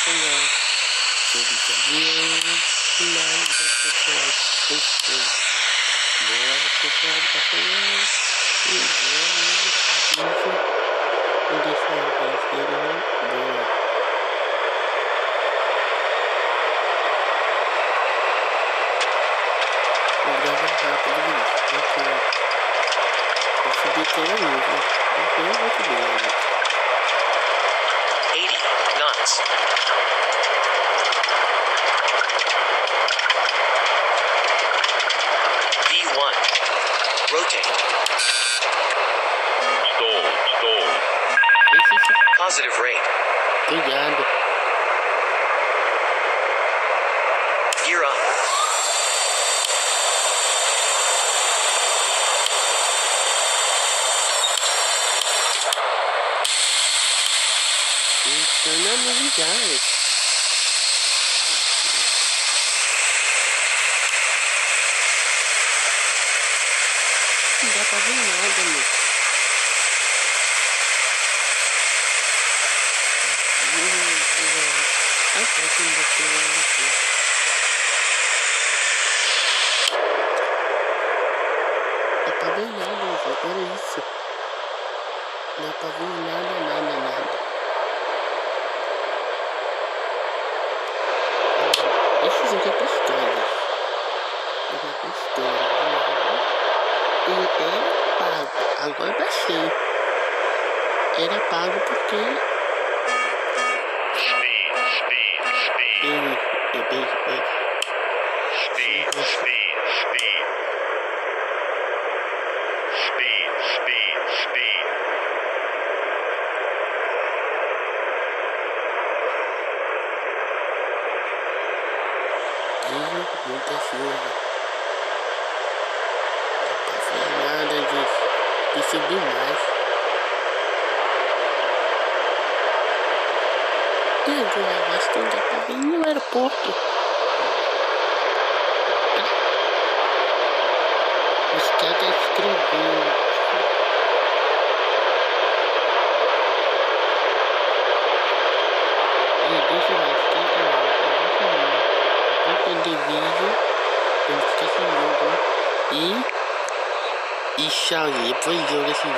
sonhar. Sobre de avião, mas você pode pensar. Boa, você pode sonhar. E boa, não deixa eu pensar, boa. Grava rápido isso, porque eu subi pela nuvem, então eu vou subir, né? 80 knots. V1. Rotate. Stall. Positive rate. Obrigado. Gear up. Insana novidade. Não dá pra ver nada, meu. Ai, tá aqui, não aqui. Não dá pra ver nada, gente. Olha isso. Não dá pra ver nada. Esse jogo é pistola. E era pago. Agora baixei. Era pago porque... Speed. Muita chuva. Não tá fazendo nada de subir mais. E agora, acho que não dá pra vir no aeroporto. Os caras escrevendo. Deixa eu ver, de vídeo, eu esqueci o jogo e tchau, depois jogo esse vídeo.